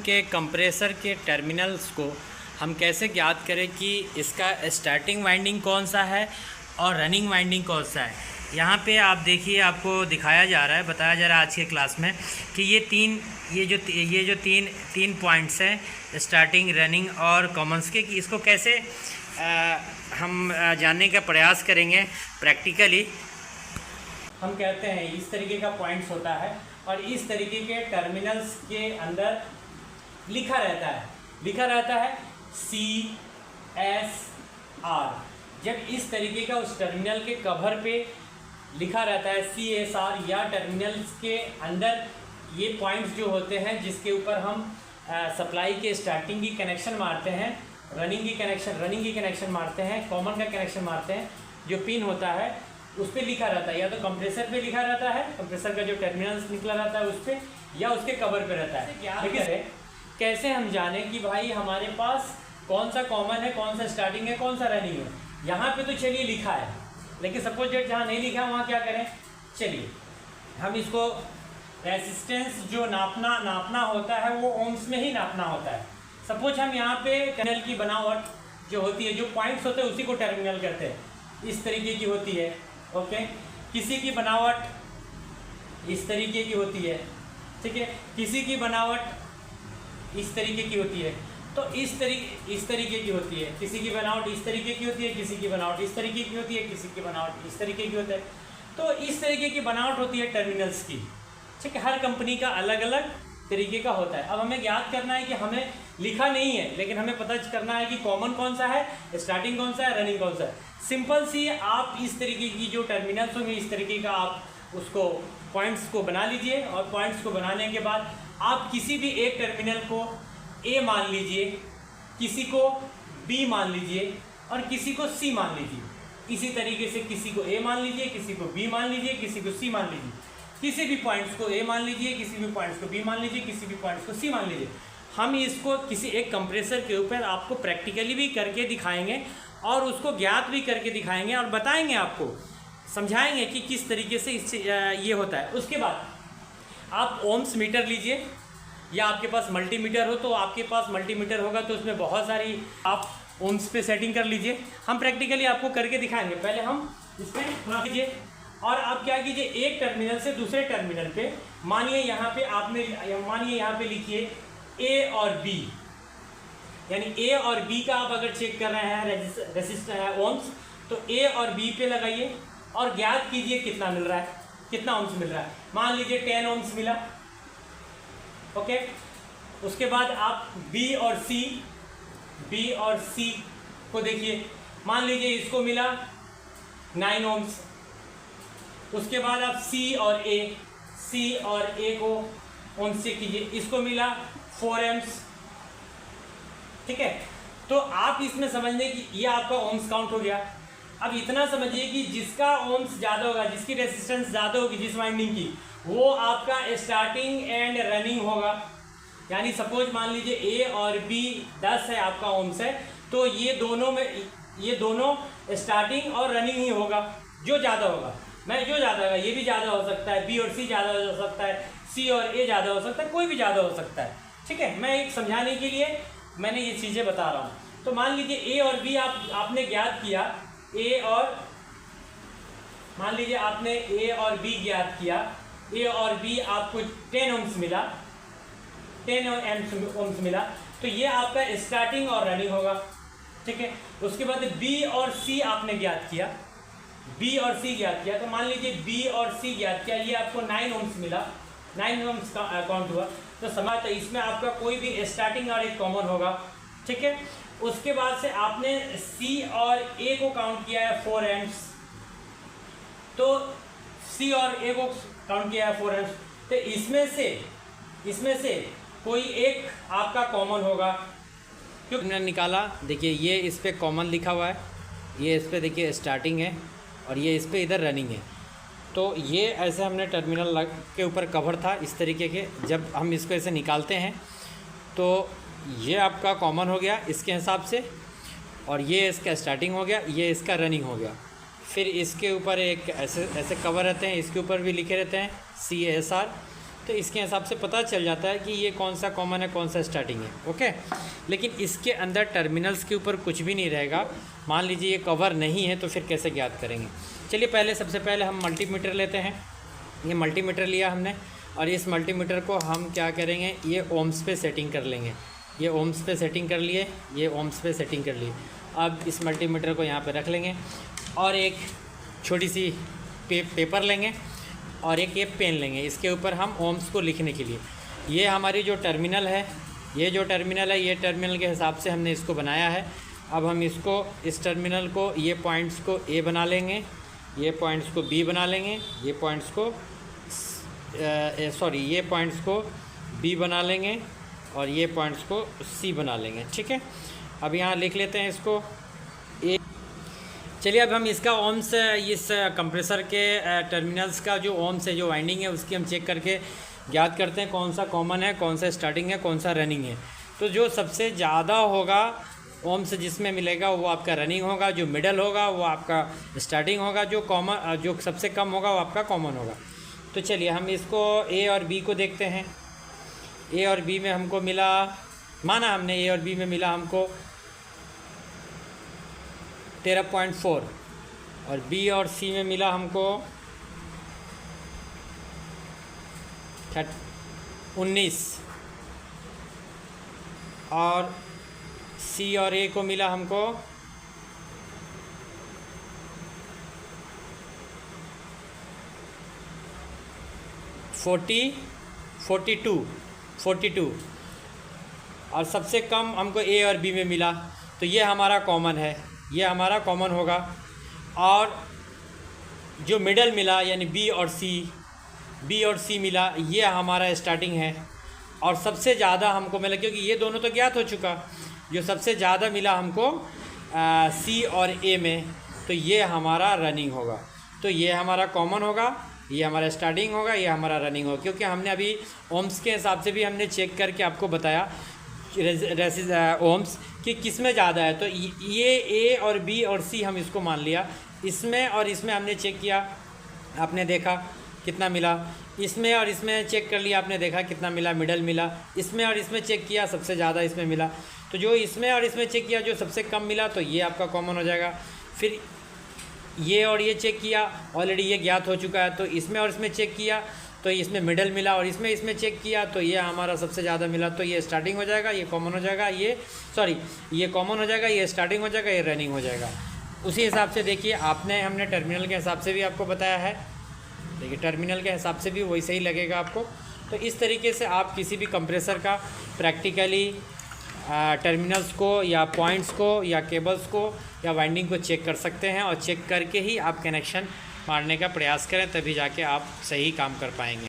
के कंप्रेसर के टर्मिनल्स को हम कैसे ज्ञात करें कि इसका स्टार्टिंग वाइंडिंग कौन सा है और रनिंग वाइंडिंग कौन सा है। यहाँ पे आप देखिए, आपको दिखाया जा रहा है, बताया जा रहा है आज के क्लास में कि ये जो तीन पॉइंट्स हैं स्टार्टिंग, रनिंग और कॉमन्स के, कि इसको कैसे हम जानने का प्रयास करेंगे प्रैक्टिकली। हम कहते हैं इस तरीके का पॉइंट्स होता है और इस तरीके के टर्मिनल्स के अंदर लिखा रहता है CSR। जब इस तरीके का उस टर्मिनल के कवर पे लिखा रहता है CSR, या टर्मिनल्स के अंदर ये पॉइंट्स जो होते हैं जिसके ऊपर हम सप्लाई के स्टार्टिंग की कनेक्शन मारते हैं, रनिंग की कनेक्शन मारते हैं, कॉमन का कनेक्शन मारते हैं, जो पिन होता है उस पर लिखा रहता है, या तो कंप्रेसर पे लिखा रहता है, कंप्रेसर का जो टर्मिनल्स निकला रहता है उस पर, या उसके कवर पे रहता है। लेकिन कैसे हम जाने कि भाई हमारे पास कौन सा कॉमन है, कौन सा स्टार्टिंग है, कौन सा रनिंग है। यहाँ पे तो चलिए लिखा है, लेकिन सपोज डेट जहाँ नहीं लिखा है वहाँ क्या करें। चलिए हम इसको रेजिस्टेंस जो नापना होता है वो ओम्स में ही नापना होता है। सपोज हम यहाँ पे टर्मिनल की बनावट जो होती है, जो पॉइंट्स होते हैं उसी को टर्मिनल कहते हैं, इस तरीके की होती है। ओके, किसी की बनावट इस तरीके की होती है, ठीक है, किसी की बनावट इस तरीके की होती है, तो इस तरीके की होती है, किसी की बनावट इस तरीके की होती है, किसी की बनावट इस तरीके की होती है, किसी की बनावट इस तरीके की होती है। तो इस तरीके की बनावट होती है टर्मिनल्स की, ठीक है। हर कंपनी का अलग अलग तरीके का होता है। अब हमें ज्ञात करना है कि हमें लिखा नहीं है, लेकिन हमें पता करना है कि कॉमन कौन सा है, स्टार्टिंग कौन सा है, रनिंग कौन सा है। सिंपल सी, आप इस तरीके की जो टर्मिनल्स होंगे इस तरीके का आप उसको पॉइंट्स को बना लीजिए, और पॉइंट्स को बनाने के बाद आप किसी भी एक टर्मिनल को A मान लीजिए, किसी को B मान लीजिए और किसी को C मान लीजिए। इसी तरीके से किसी को A मान लीजिए, किसी को B मान लीजिए, किसी को C मान लीजिए। किसी भी पॉइंट्स को A मान लीजिए, किसी भी पॉइंट्स को B मान लीजिए, किसी भी पॉइंट्स को C मान लीजिए। हम इसको किसी एक कंप्रेसर के ऊपर आपको प्रैक्टिकली भी करके दिखाएंगे और उसको ज्ञात भी करके दिखाएंगे और बताएंगे, आपको समझाएंगे कि किस तरीके से इससे ये होता है। उसके बाद आप ओम्स मीटर लीजिए, या आपके पास मल्टीमीटर हो तो आपके पास मल्टीमीटर होगा तो उसमें बहुत सारी आप ओम्स पे सेटिंग कर लीजिए। हम प्रैक्टिकली आपको करके दिखाएंगे। पहले हम इसमें रख लीजिए और आप क्या कीजिए, एक टर्मिनल से दूसरे टर्मिनल पे, मानिए यहाँ पे लिखिए A और B, यानी A और B का आप अगर चेक कर रहे हैं रेजिस्टर है ओम्स, तो A और B पे लगाइए और ज्ञात कीजिए कितना मिल रहा है, कितना ओम्स मिल रहा है। मान लीजिए 10 ओम्स मिला। ओके, उसके बाद आप B और C को देखिए, मान लीजिए इसको मिला 9 ओम्स। उसके बाद आप C और A को ओम्स से कीजिए, इसको मिला 4 एम्स, ठीक है। तो आप इसमें समझने कि ये आपका ओम्स काउंट हो गया। अब इतना समझिए कि जिसका ओम्स ज़्यादा होगा, जिसकी रेजिस्टेंस ज़्यादा होगी जिस वाइंडिंग की, वो आपका स्टार्टिंग एंड रनिंग होगा। यानी सपोज मान लीजिए A और B 10 है आपका ओम्स है, तो ये दोनों स्टार्टिंग और रनिंग ही होगा। जो ज़्यादा होगा, ये भी ज़्यादा हो सकता है, B और C ज़्यादा हो सकता है, C और A ज़्यादा हो सकता है, कोई भी ज़्यादा हो सकता है, ठीक है। मैं एक समझाने के लिए मैंने ये चीज़ें बता रहा हूँ। तो मान लीजिए A और B आपने ज्ञात किया, मान लीजिए आपने A और B ज्ञात किया, A और B आपको 10 ओम्स मिला, 10 ओम्स मिला, तो ये आपका स्टार्टिंग और रनिंग होगा, ठीक है। उसके बाद B और C आपने ज्ञात किया, तो मान लीजिए B और C ज्ञात किया, ये आपको 9 ओम्स मिला, 9 ओम्स काउंट हुआ। तो समझ, तो इसमें आपका कोई भी स्टार्टिंग और एक कॉमन होगा, ठीक है। उसके बाद से आपने C और A को काउंट किया है 4 एम्स, तो C और A को काउंट किया है 4 एम्स, तो इसमें से कोई एक आपका कॉमन होगा। क्यों हमने निकाला, देखिए ये इस पे कॉमन लिखा हुआ है, ये इस पे देखिए स्टार्टिंग है और ये इस पे इधर रनिंग है। तो ये ऐसे हमने टर्मिनल के ऊपर कवर था इस तरीके के। जब हम इसको ऐसे निकालते हैं तो ये आपका कॉमन हो गया इसके हिसाब से, और ये इसका स्टार्टिंग हो गया, ये इसका रनिंग हो गया। फिर इसके ऊपर एक ऐसे कवर रहते हैं, इसके ऊपर भी लिखे रहते हैं CSR। तो इसके हिसाब से पता चल जाता है कि ये कौन सा कॉमन है, कौन सा स्टार्टिंग है। ओके, लेकिन इसके अंदर टर्मिनल्स के ऊपर कुछ भी नहीं रहेगा। मान लीजिए ये कवर नहीं है तो फिर कैसे ज्ञात करेंगे। चलिए सबसे पहले हम मल्टीमीटर लेते हैं। ये मल्टीमीटर लिया हमने और इस मल्टीमीटर को हम क्या करेंगे, ये ओम्स पे सेटिंग कर लेंगे। ये ओम्स पे सेटिंग कर लिए, ये ओम्स पे सेटिंग कर लिए। अब इस मल्टीमीटर को यहाँ पे रख लेंगे और एक छोटी सी पेपर लेंगे और एक ये पेन लेंगे। इसके ऊपर हम ओम्स को लिखने के लिए, ये हमारी जो टर्मिनल है, ये जो टर्मिनल है, ये टर्मिनल के हिसाब से हमने इसको बनाया है। अब हम इसको, इस टर्मिनल को, ये पॉइंट्स को ए बना लेंगे, ये पॉइंट्स को बी बना लेंगे, ये पॉइंट्स को ये पॉइंट्स को बी बना लेंगे और ये पॉइंट्स को सी बना लेंगे। ठीक है, अब यहाँ लिख लेते हैं इसको ए। चलिए अब हम इसका ओम्स, इस कंप्रेसर के टर्मिनल्स का जो ओम्स है, जो वाइंडिंग है, उसकी हम चेक करके ज्ञात करते हैं कौन सा कॉमन है, कौन सा स्टार्टिंग है, कौन सा रनिंग है। तो जो सबसे ज़्यादा होगा ओम्स जिसमें मिलेगा वो आपका रनिंग होगा, जो मिडल होगा वो आपका स्टार्टिंग होगा, जो सबसे कम होगा वो आपका कॉमन होगा। तो चलिए हम इसको ए और बी को देखते हैं। ए और बी में हमको मिला, माना हमने ए और बी में मिला हमको 13.4 और बी और सी में मिला हमको 19 और सी और ए को मिला हमको 42 और सबसे कम हमको ए और बी में मिला। तो ये हमारा कॉमन है, ये हमारा कॉमन होगा। और जो मिडल मिला यानी बी और सी मिला, ये हमारा स्टार्टिंग है। और सबसे ज़्यादा हमको मिला, क्योंकि ये दोनों तो ज्ञात हो चुका, जो सबसे ज़्यादा मिला हमको सी और ए में, तो ये हमारा रनिंग होगा। तो ये हमारा कॉमन होगा, ये हमारा स्टार्टिंग होगा, ये हमारा रनिंग होगा। क्योंकि हमने अभी ओम्स के हिसाब से भी हमने चेक करके आपको बताया ओम्स कि किस में ज़्यादा है। तो ये ए और बी और सी हम इसको मान लिया, इसमें और इसमें हमने चेक किया, आपने देखा कितना मिला, इसमें और इसमें चेक कर लिया, आपने देखा कितना मिला, मिडल मिला, इसमें और इसमें चेक किया, सबसे ज़्यादा इसमें मिला। तो जो इसमें और इसमें चेक किया, जो सबसे कम मिला, तो ये आपका कॉमन हो जाएगा। फिर ये और ये चेक किया, ऑलरेडी ये ज्ञात हो चुका है, तो इसमें और इसमें चेक किया तो इसमें मिडल मिला, और इसमें चेक किया तो ये हमारा सबसे ज़्यादा मिला, तो ये स्टार्टिंग हो जाएगा, ये कॉमन हो जाएगा, ये कॉमन हो जाएगा, ये स्टार्टिंग हो जाएगा, ये रनिंग हो जाएगा। उसी हिसाब से देखिए, हमने टर्मिनल के हिसाब से भी आपको बताया है, देखिए टर्मिनल के हिसाब से भी वैसे ही लगेगा आपको। तो इस तरीके से आप किसी भी कंप्रेसर का प्रैक्टिकली टर्मिनल्स को या पॉइंट्स को या केबल्स को या वाइंडिंग को चेक कर सकते हैं, और चेक करके ही आप कनेक्शन मारने का प्रयास करें, तभी जाके आप सही काम कर पाएंगे।